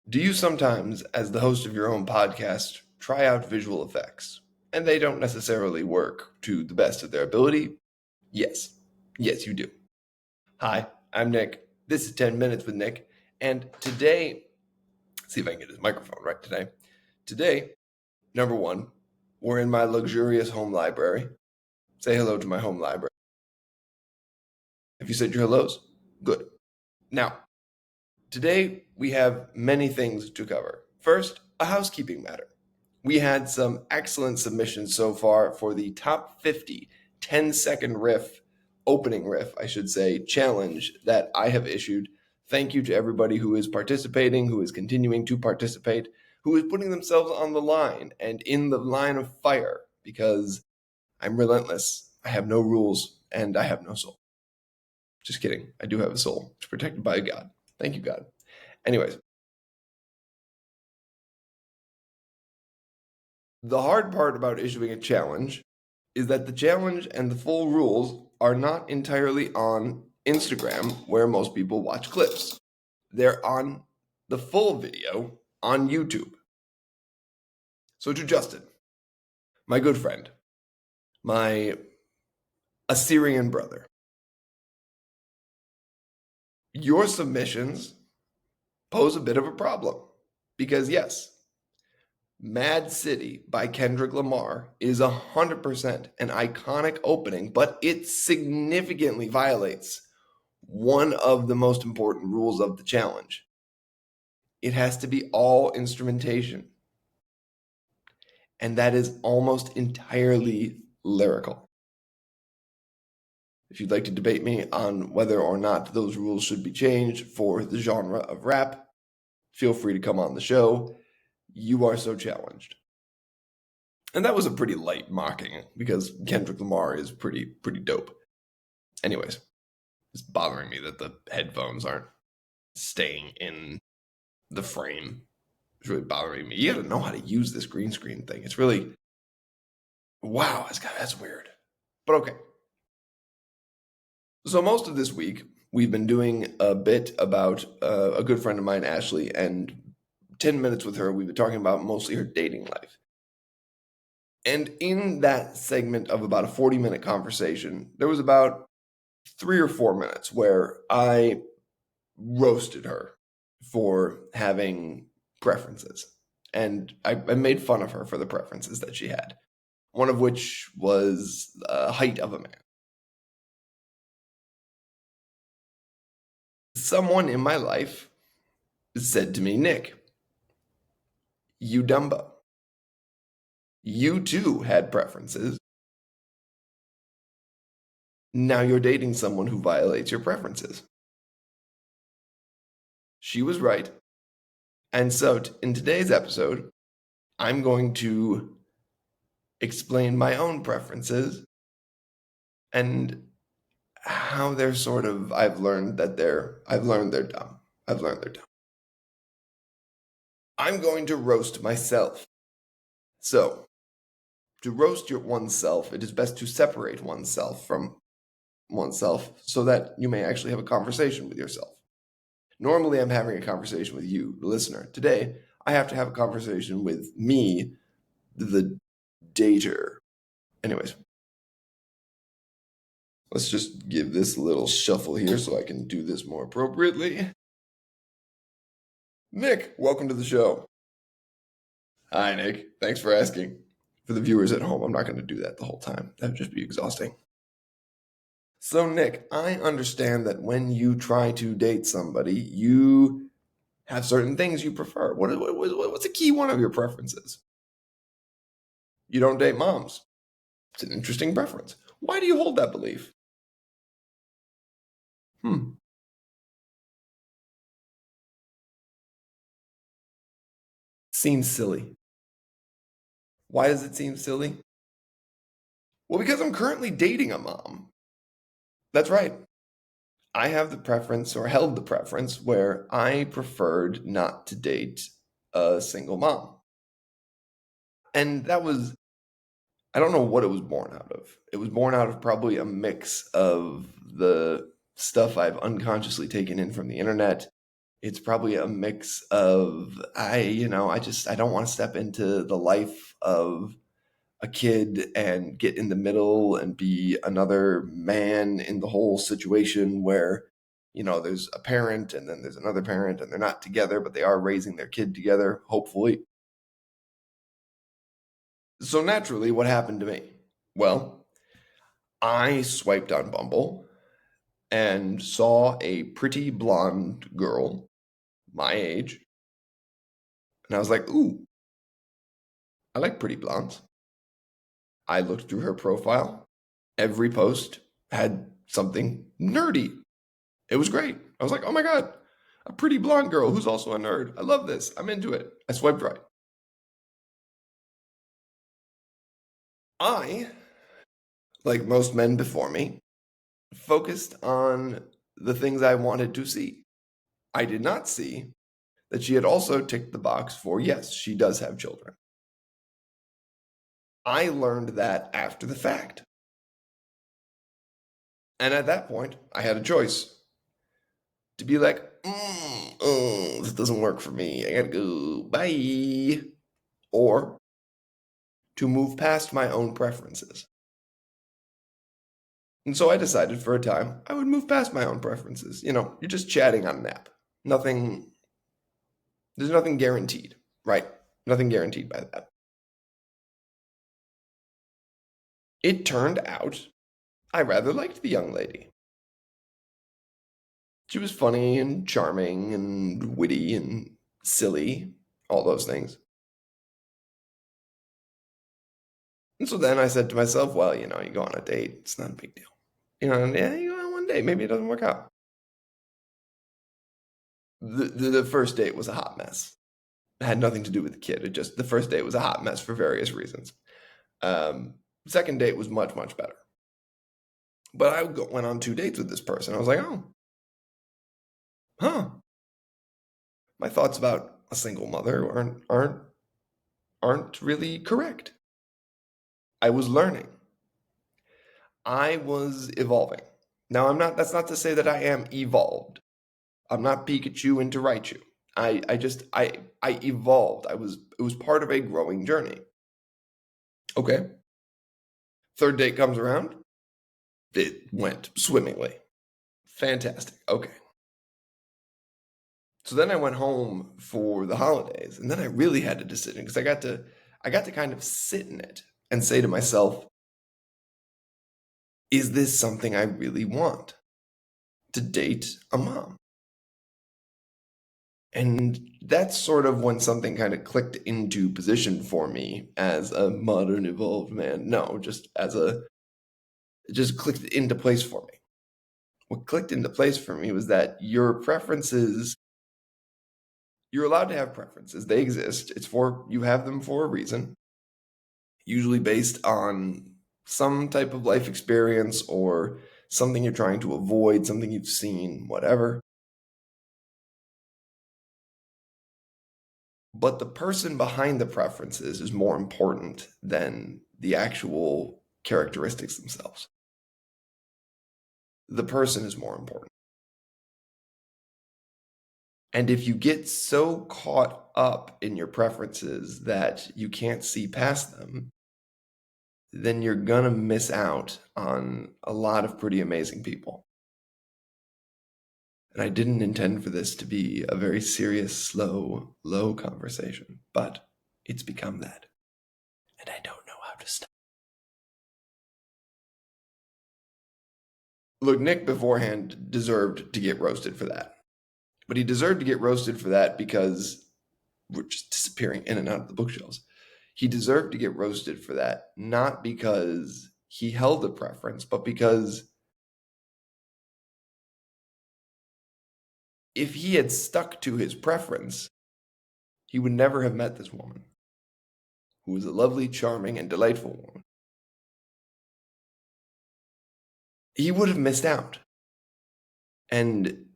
Do you sometimes, as the host of your own podcast, try out visual effects and they don't necessarily work to the best of their ability? Yes. Yes, you do. Hi, I'm Nick. This is 10 Minutes with Nick. And today, see if I can get his microphone right today. Today, number one, we're in my luxurious home library. Say hello to my home library. Have you said your hellos? Good. Now, today we have many things to cover. First, a housekeeping matter. We had some excellent submissions so far for the top 50 10-second riff, opening riff, I should say, challenge that I have issued. Thank you to everybody who is participating, who is continuing to participate, who is putting themselves on the line and in the line of fire, because I'm relentless. I have no rules and I have no soul. Just kidding. I do have a soul. It's protected by God. Thank you, God. Anyways, the hard part about issuing a challenge is that the challenge and the full rules are not entirely on Instagram, where most people watch clips. They're on the full video on YouTube. So to Justin, my good friend, my Assyrian brother, your submissions pose a bit of a problem. Because yes, Mad City by Kendrick Lamar is 100% an iconic opening, but it significantly violates one of the most important rules of the challenge. It has to be all instrumentation. And that is almost entirely lyrical. If you'd like to debate me on whether or not those rules should be changed for the genre of rap, feel free to come on the show. You are so challenged. And that was a pretty light mocking because Kendrick Lamar is pretty dope. Anyways, it's bothering me that the headphones aren't staying in the frame. It's really bothering me. You gotta know how to use this green screen thing. It's really, wow, that's weird. But okay. So most of this week, we've been doing a bit about a good friend of mine, Ashley, and 10 minutes with her, we've been talking about mostly her dating life. And in that segment of about a 40-minute conversation, there was about 3 or 4 minutes where I roasted her for having preferences. And I made fun of her for the preferences that she had, one of which was the height of a man. Someone in my life said to me, Nick, you Dumbo. You too had preferences. Now you're dating someone who violates your preferences. She was right. And so in today's episode, I'm going to explain my own preferences and how they're sort of, I've learned they're dumb. I'm going to roast myself. So, to roast oneself, it is best to separate oneself from oneself so that you may actually have a conversation with yourself. Normally, I'm having a conversation with you, the listener. Today, I have to have a conversation with me, the dater. Anyways, let's just give this a little shuffle here so I can do this more appropriately. Nick, welcome to the show. Hi, Nick. Thanks for asking. For the viewers at home, I'm not going to do that the whole time. That would just be exhausting. So, Nick, I understand that when you try to date somebody, you have certain things you prefer. What's a key one of your preferences? You don't date moms. It's an interesting preference. Why do you hold that belief? Seems silly. Why does it seem silly? Well, because I'm currently dating a mom. That's right. I have the preference, or held the preference, where I preferred not to date a single mom. And that was, I don't know what it was born out of. It was born out of probably a mix of the stuff I've unconsciously taken in from the internet. It's probably a mix of I don't want to step into the life of a kid and get in the middle and be another man in the whole situation where there's a parent and then there's another parent and they're not together, but they are raising their kid together, hopefully. So naturally, what happened to me? Well, I swiped on Bumble and saw a pretty blonde girl my age, and I was like, ooh, I like pretty blondes. I looked through her profile. Every post had something nerdy. It was great. I was like, oh my God, a pretty blonde girl who's also a nerd. I love this. I'm into it. I swiped right. I, like most men before me, focused on the things I wanted to see. I did not see that she had also ticked the box for yes, she does have children. I learned that after the fact. And at that point, I had a choice to be like, oh, this doesn't work for me. I gotta go. Bye. Or to move past my own preferences. And so I decided for a time I would move past my own preferences. You're just chatting on an app. There's nothing guaranteed, right? Nothing guaranteed by that. It turned out I rather liked the young lady. She was funny and charming and witty and silly, all those things. And so then I said to myself, well, you go on a date, it's not a big deal. Yeah, you go on one date, maybe it doesn't work out. The first date was a hot mess. It had nothing to do with the kid. The first date was a hot mess for various reasons. Second date was much, much better. But I went on 2 dates with this person. I was like, oh, huh. My thoughts about a single mother aren't really correct. I was learning. I was evolving. Now that's not to say that I am evolved. I'm not Pikachu into Raichu. I evolved. It was part of a growing journey. Okay. Third date comes around. It went swimmingly. Fantastic. Okay. So then I went home for the holidays, and then I really had a decision because I got to kind of sit in it and say to myself, is this something I really want? To date a mom? And that's sort of when something kind of clicked into position for me as a modern evolved man. No, it just clicked into place for me. What clicked into place for me was that you're allowed to have preferences. They exist. You have them for a reason, usually based on some type of life experience or something you're trying to avoid, something you've seen, whatever. But the person behind the preferences is more important than the actual characteristics themselves. The person is more important. And if you get so caught up in your preferences that you can't see past them, then you're gonna miss out on a lot of pretty amazing people. And I didn't intend for this to be a very serious, slow, low conversation, but it's become that. And I don't know how to stop. Look, Nick beforehand deserved to get roasted for that. But he deserved to get roasted for that because we're just disappearing in and out of the bookshelves. He deserved to get roasted for that, not because he held a preference, but because if he had stuck to his preference, he would never have met this woman, who was a lovely, charming, and delightful woman. He would have missed out. And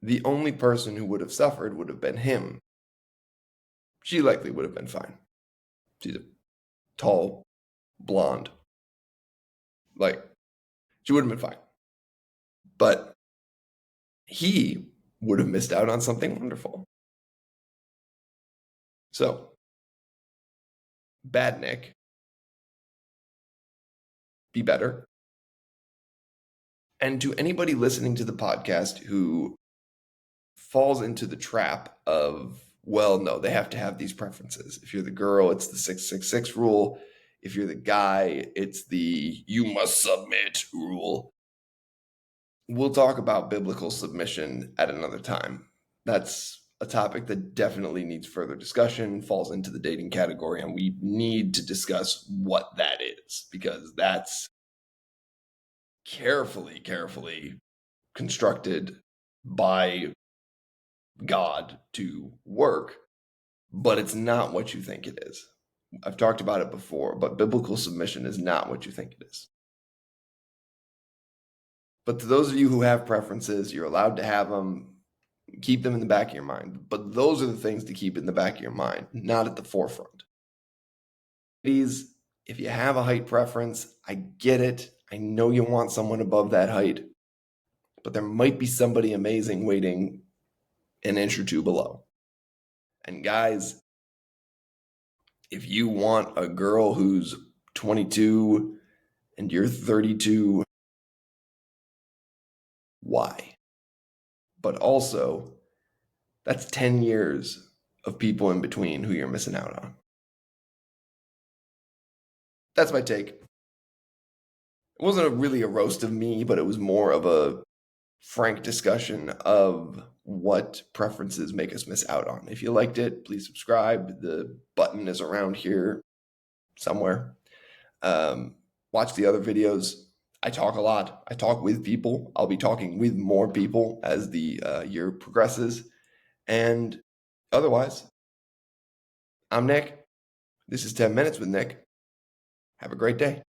the only person who would have suffered would have been him. She likely would have been fine. She's a tall, blonde. Like, she would have been fine. But he would have missed out on something wonderful. So, bad Nick, be better. And to anybody listening to the podcast who falls into the trap of, well, no, they have to have these preferences. If you're the girl, it's the 666 rule. If you're the guy, it's the you must submit rule. We'll talk about biblical submission at another time. That's a topic that definitely needs further discussion, falls into the dating category, and we need to discuss what that is because that's carefully constructed by God to work, but it's not what you think it is. I've talked about it before, but biblical submission is not what you think it is. But to those of you who have preferences, you're allowed to have them. Keep them in the back of your mind. But those are the things to keep in the back of your mind, not at the forefront. Ladies, if you have a height preference, I get it. I know you want someone above that height, but there might be somebody amazing waiting an inch or two below. And guys, if you want a girl who's 22 and you're 32, why? But also, that's 10 years of people in between who you're missing out on. That's my take. It wasn't really a roast of me, but it was more of a frank discussion of what preferences make us miss out on. If you liked it, please subscribe. The button is around here somewhere. Watch the other videos. I talk a lot. I talk with people. I'll be talking with more people as the year progresses. And otherwise, I'm Nick. This is 10 Minutes with Nick. Have a great day.